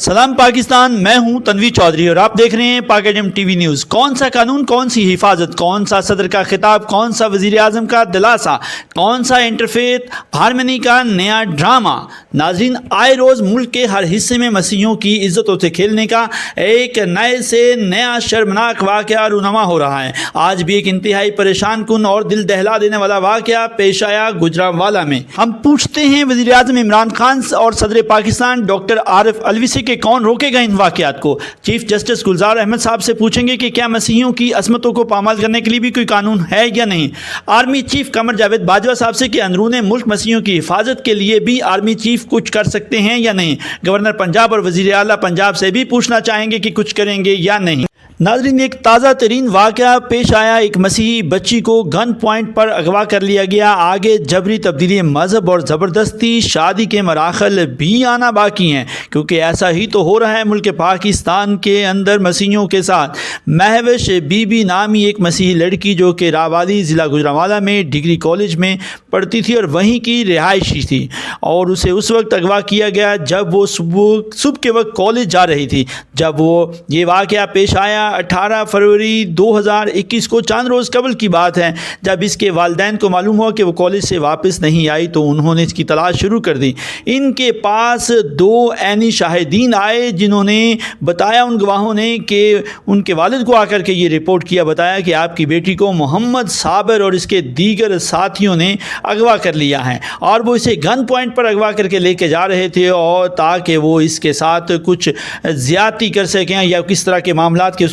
सलाम पाकिस्तान, मैं हूं तनवीर चौधरी और आप देख रहे हैं पाक एजम टीवी न्यूज़। कौन सा कानून, कौन सी हिफाजत, कौन सा सदर का खिताब, कौन सा वज़ीर आज़म का दिलासा, कौन सा इंटरफेथ हारमनी का नया ड्रामा। नाज़रीन, आए रोज़ मुल्क के हर हिस्से में मसीहियों की इज़्ज़तों से खेलने का एक नए से नया शर्मनाक वाक़या रूनमा हो रहा है। आज भी एक इंतहाई परेशान कुन और दिल दहला देने वाला वाक़या पेश आया गुजरांवाला में। हम पूछते हैं वज़ीर आज़म इमरान खान और सदर पाकिस्तान डॉक्टर आरिफ अलवी से कि कौन रोकेगा इन वाक़यात को। चीफ जस्टिस गुलजार अहमद साहब से पूछेंगे कि क्या मसीहियों की असमतों को पामाल करने के लिए भी कोई कानून है या नहीं। आर्मी चीफ कमर जावेद बाजवा साहब से कि अंदरूने मुल्क मसीहियों की हिफाजत के लिए भी आर्मी चीफ कुछ कर सकते हैं या नहीं। गवर्नर पंजाब और वज़ीर आला पंजाब से भी पूछना चाहेंगे कि कुछ करेंगे या नहीं। नाज़रीन, एक ताज़ा तरीन वाक़या पेश आया। एक मसीही बच्ची को गन पॉइंट पर अगवा कर लिया गया। आगे जबरी तब्दीली मज़हब और ज़बरदस्ती शादी के मराहल भी आना बाकी हैं, क्योंकि ऐसा ही तो हो रहा है मुल्क पाकिस्तान के अंदर मसीहियों के साथ। महविश बीबी नामी एक मसीही लड़की जो कि रावाली ज़िला गुजरांवाला में डिग्री कॉलेज में पढ़ती थी और वहीं की रिहायशी थी, और उसे उस वक्त अगवा किया गया जब वो सुबह के वक्त कॉलेज जा रही थी। जब वो ये वाक़या पेश आया 18 फरवरी 2021 को, चंद रोज़ कबल की बात है, जब इसके वालिदैन को मालूम हुआ कि वो कॉलेज से वापस नहीं आई तो उन्होंने इसकी तलाश शुरू कर दी। इनके पास 2 ऐनी शाहिदीन आए जिन्होंने बताया, उन गवाहों ने, कि उनके वालिद को आकर के ये रिपोर्ट किया, बताया कि आपकी बेटी को मोहम्मद साबिर और इसके दीगर साथियों ने अगवा कर लिया है और वो इसे गन पॉइंट पर अगवा करके लेके जा रहे थे, और ताकि वो इसके साथ कुछ ज़्यादती कर सकें या किस तरह के मामलात के उसको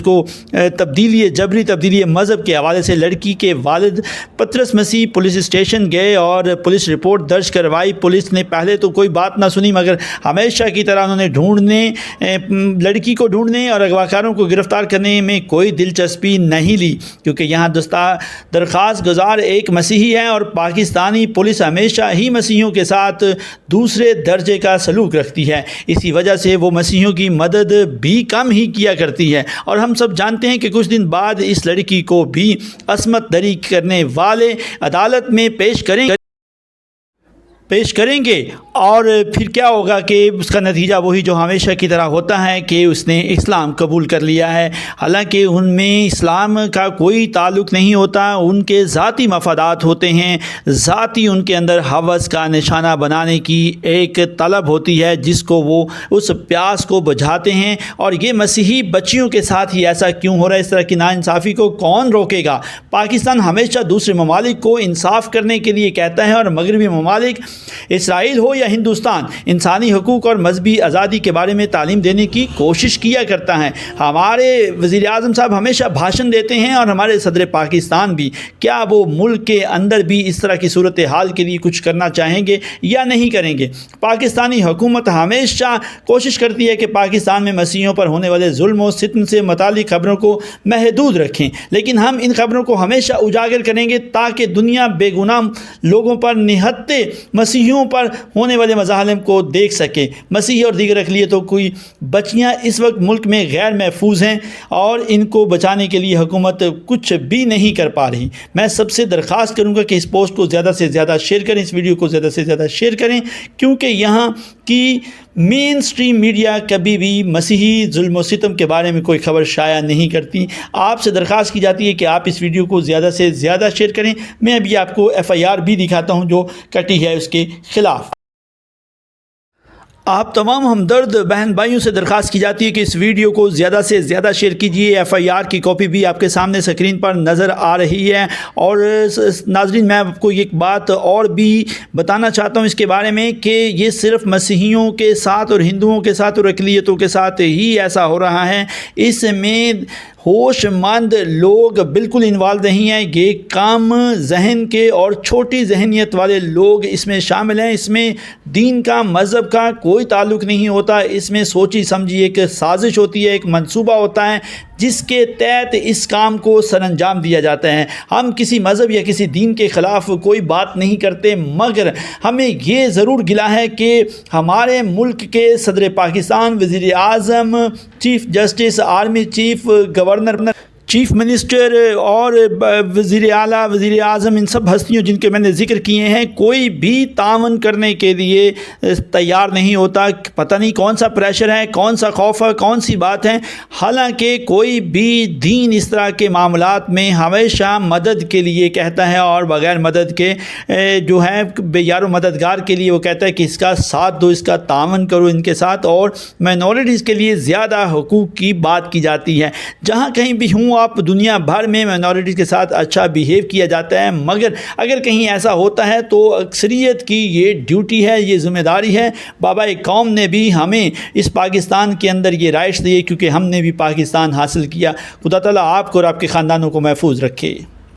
जबरी तब्दीली मज़हब के हवाले से। लड़की के वालिद पतरस मसीह पुलिस स्टेशन गए और पुलिस रिपोर्ट दर्ज करवाई। पुलिस ने पहले तो कोई बात ना सुनी, मगर हमेशा की तरह उन्होंने लड़की को ढूंढने और अगवाकारों को गिरफ़्तार करने में कोई दिलचस्पी नहीं ली, क्योंकि यहाँ दरख्वास्त गुजार एक मसीही है और पाकिस्तानी पुलिस हमेशा ही मसीहियों के साथ दूसरे दर्जे का सलूक रखती है। इसी वजह से वो मसीहियों की मदद भी कम ही किया करती है। और हम सब जानते हैं कि कुछ दिन बाद इस लड़की को भी असमत दरी करने वाले अदालत में पेश करेंगे और फिर क्या होगा कि उसका नतीजा वही जो हमेशा की तरह होता है कि उसने इस्लाम कबूल कर लिया है। हालांकि उनमें इस्लाम का कोई ताल्लुक़ नहीं होता, उनके ज़ाती मफादात होते हैं, ज़ाती उनके अंदर हवस का निशाना बनाने की एक तलब होती है जिसको वो उस प्यास को बुझाते हैं। और ये मसीही बच्चियों के साथ ही ऐसा क्यों हो रहा है? इस तरह की नाइंसाफ़ी को कौन रोकेगा? पाकिस्तान हमेशा दूसरे ममालिक को इंसाफ़ करने के लिए कहता है, और मगरबी ममालिक इसराइल हो या हिंदुस्तान इंसानी हकूक़ और मजहबी आज़ादी के बारे में तालीम देने की कोशिश किया करता है। हमारे वज़ीर आज़म साहब हमेशा भाषण देते हैं और हमारे सदर पाकिस्तान भी। क्या वो मुल्क के अंदर भी इस तरह की सूरत हाल के लिए कुछ करना चाहेंगे या नहीं करेंगे? पाकिस्तानी हुकूमत हमेशा कोशिश करती है कि पाकिस्तान में मसीहियों पर होने वाले जुल्म और सितम से मुतालिक खबरों को महदूद रखें, लेकिन हम इन खबरों को हमेशा उजागर करेंगे ताकि दुनिया बेगुनाह लोगों पर, निहत्ते मसीहियों पर होने वाले मज़ालिम को देख सके। मसीही और दीगर अक़लियतों कोई बच्चियाँ इस वक्त मुल्क में गैर महफूज हैं और इनको बचाने के लिए हुकूमत कुछ भी नहीं कर पा रही। मैं सबसे दरख्वास्त करूँगा कि इस पोस्ट को ज़्यादा से ज़्यादा शेयर करें, इस वीडियो को ज़्यादा से ज़्यादा शेयर करें, क्योंकि यहाँ की मेन स्ट्रीम मीडिया कभी भी मसीही जुल्म और सितम के बारे में कोई खबर शाया नहीं करती। आपसे दरख्वास्त की जाती है कि आप इस वीडियो को ज़्यादा से ज़्यादा शेयर करें। मैं अभी आपको FIR भी दिखाता हूँ जो कटी है उसके ख़िलाफ़। आप तमाम हमदर्द बहन भाइयों से दरख्वास्त की जाती है कि इस वीडियो को ज़्यादा से ज़्यादा शेयर कीजिए। FIR की कॉपी भी आपके सामने स्क्रीन पर नज़र आ रही है। और नाज़रीन, मैं आपको एक बात और भी बताना चाहता हूँ इसके बारे में कि ये सिर्फ़ मसीहियों के साथ और हिंदुओं के साथ और अक़लियतों के साथ ही ऐसा हो रहा है। इसमें होशमंद लोग बिल्कुल इन्वॉल्व नहीं हैं। ये कम जहन के और छोटी जहनीत वाले लोग इसमें शामिल हैं। इसमें दीन का, मज़हब का कोई ताल्लुक़ नहीं होता। इसमें सोची समझी एक साजिश होती है, एक मंसूबा होता है जिसके तहत इस काम को सरअंजाम दिया जाता है। हम किसी मज़हब या किसी दीन के ख़िलाफ़ कोई बात नहीं करते, मगर हमें ये ज़रूर गिला है कि हमारे मुल्क के सदर पाकिस्तान, वज़ीर आज़म, chief justice, army chief, governor chief minister اور وزیر اعلیٰ وزیر اعظم ان سب ہستیوں جن کے میں نے ذکر کیے ہیں کوئی بھی تعاون کرنے کے لیے تیار نہیں ہوتا. پتہ نہیں کون سا پریشر ہے, کون سا خوف ہے, کون سی بات ہے. حالانکہ کوئی بھی دین اس طرح کے معاملات میں ہمیشہ مدد کے لیے کہتا ہے اور بغیر مدد کے جو ہے بے یار و مددگار کے لیے وہ کہتا ہے کہ اس کا ساتھ دو, اس کا تعاون کرو ان کے ساتھ. اور مائنورٹیز کے لیے زیادہ حقوق کی بات کی جاتی ہے. جہاں کہیں بھی ہوں آپ دنیا بھر میں مائنورٹیز کے ساتھ اچھا بیہیو کیا جاتا ہے, مگر اگر کہیں ایسا ہوتا ہے تو اکثریت کی یہ ڈیوٹی ہے, یہ ذمہ داری ہے. بابا قوم نے بھی ہمیں اس پاکستان کے اندر یہ رائٹس دیے کیونکہ ہم نے بھی پاکستان حاصل کیا. خدا تعالیٰ آپ کو اور آپ کے خاندانوں کو محفوظ رکھے.